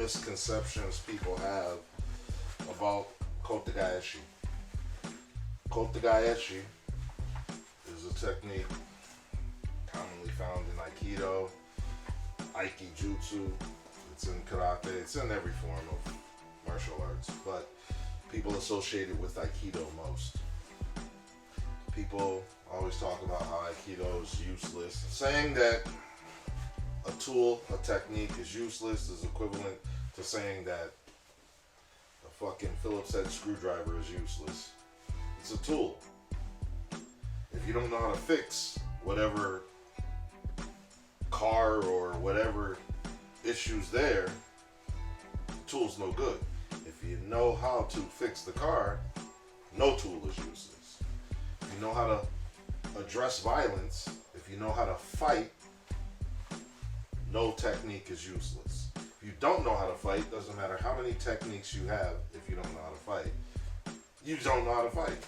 misconceptions people have about Kote Gaeshi. Kote Gaeshi is a technique commonly found in Aikido, Jutsu. It's in Karate. It's in every form of martial arts, but people associate it with Aikido most. People always talk about how Aikido is useless. Saying that a tool, a technique is useless is equivalent to saying that a fucking Phillips head screwdriver is useless. It's a tool. If you don't know how to fix whatever car or whatever issues there, the tool's no good. If you know how to fix the car, no tool is useless. If you know how to address violence, if you know how to fight, no technique is useless. If you don't know how to fight, doesn't matter how many techniques you have, if you don't know how to fight, you don't know how to fight.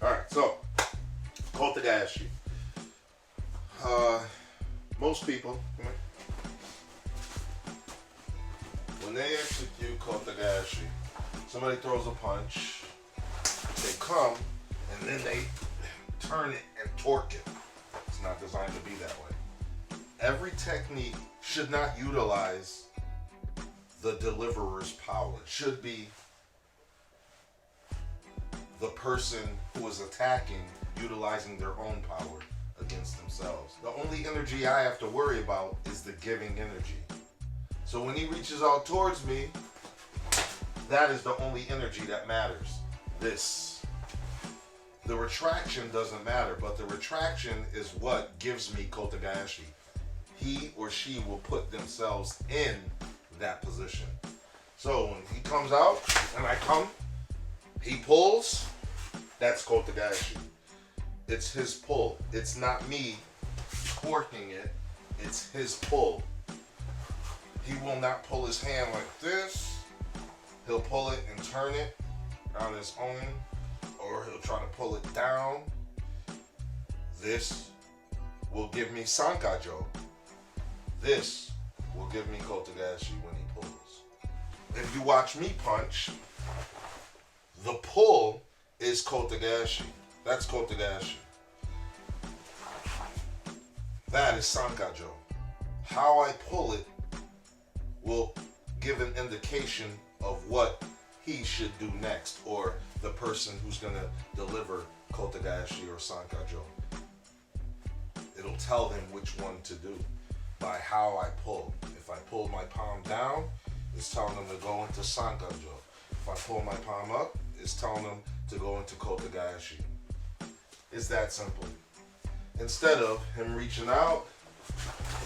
Alright, so, Kote Gaeshi. Most people, when they execute Kote Gaeshi, somebody throws a punch, they come, and then they turn it and torque it. It's not designed to be that way. Every technique should not utilize the deliverer's power. It should be the person who is attacking utilizing their own power against themselves. The only energy I have to worry about is the giving energy. So when he reaches out towards me, that is the only energy that matters. This. The retraction doesn't matter, but the retraction is what gives me Kote Gaeshi. He or she will put themselves in that position. So when he comes out and I come, he pulls, that's Kote Gaeshi. It's his pull. It's not me torquing it. It's his pull. He will not pull his hand like this. He'll pull it and turn it on his own, or he'll try to pull it down. This will give me Sankajo. This will give me Kote Gaeshi when he pulls. If you watch me punch, the pull is Kote Gaeshi. That's Kote Gaeshi. That is Sankajo. How I pull it will give an indication of what he should do next, or the person who's going to deliver Kote Gaeshi or Sankajo. It'll tell him which one to do by how I pull. If I pull my palm down, it's telling him to go into Sankajo. If I pull my palm up, it's telling him to go into Kote Gaeshi. It's that simple. Instead of him reaching out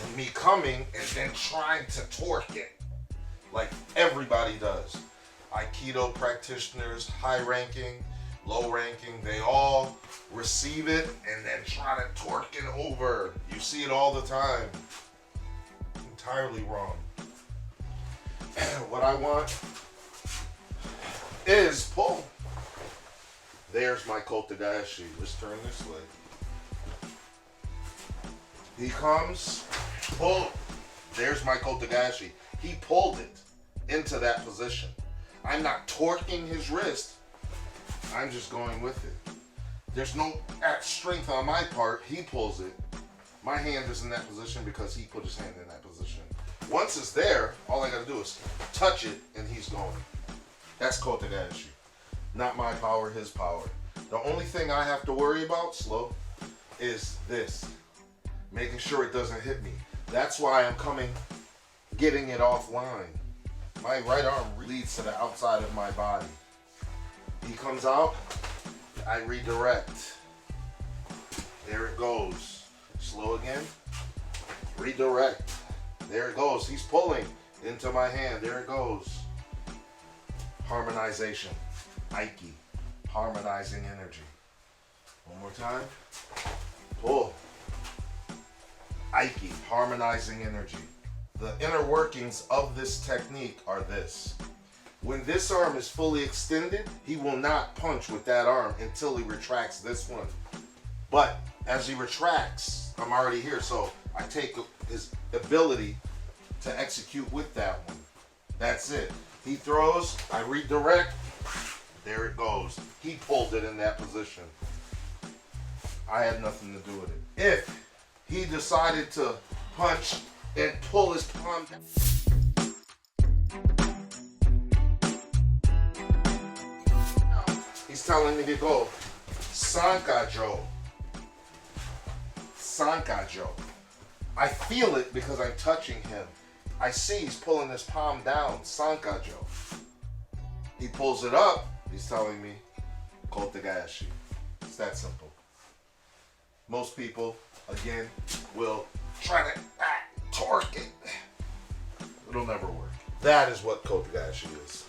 and me coming and then trying to torque it like everybody does. Aikido practitioners, high ranking, low ranking, they all receive it and then try to torque it over. You see it all the time. Entirely wrong. What I want is pull. There's my Kote Gaeshi. Let's turn this way. He comes, pull. There's my Kote Gaeshi. He pulled it into that position. I'm not torquing his wrist. I'm just going with it. There's no strength on my part. He pulls it. My hand is in that position because he put his hand in that position. Once it's there, all I gotta do is touch it and he's going. That's Kote Gaeshi. Not my power, his power. The only thing I have to worry about, slow, is this. Making sure it doesn't hit me. That's why I'm coming, getting it offline. My right arm leads to the outside of my body. He comes out, I redirect. There it goes. Slow again. Redirect. There it goes. He's pulling into my hand. There it goes. Harmonization. Aiki. Harmonizing energy. One more time. Pull. Aiki. Harmonizing energy. The inner workings of this technique are this. When this arm is fully extended, he will not punch with that arm until he retracts this one. But as he retracts, I'm already here, so I take his ability to execute with that one. That's it. He throws, I redirect, there it goes. He pulled it in that position. I had nothing to do with it. If he decided to punch and pull his palm down, he's telling me to go Sankajo. Sankajo. I feel it because I'm touching him. I see he's pulling his palm down. Sankajo. He pulls it up. He's telling me KOTE GAESHI. It's that simple. Most people, again, will try to torque it. It'll never work. That is what KOTE GAESHI is.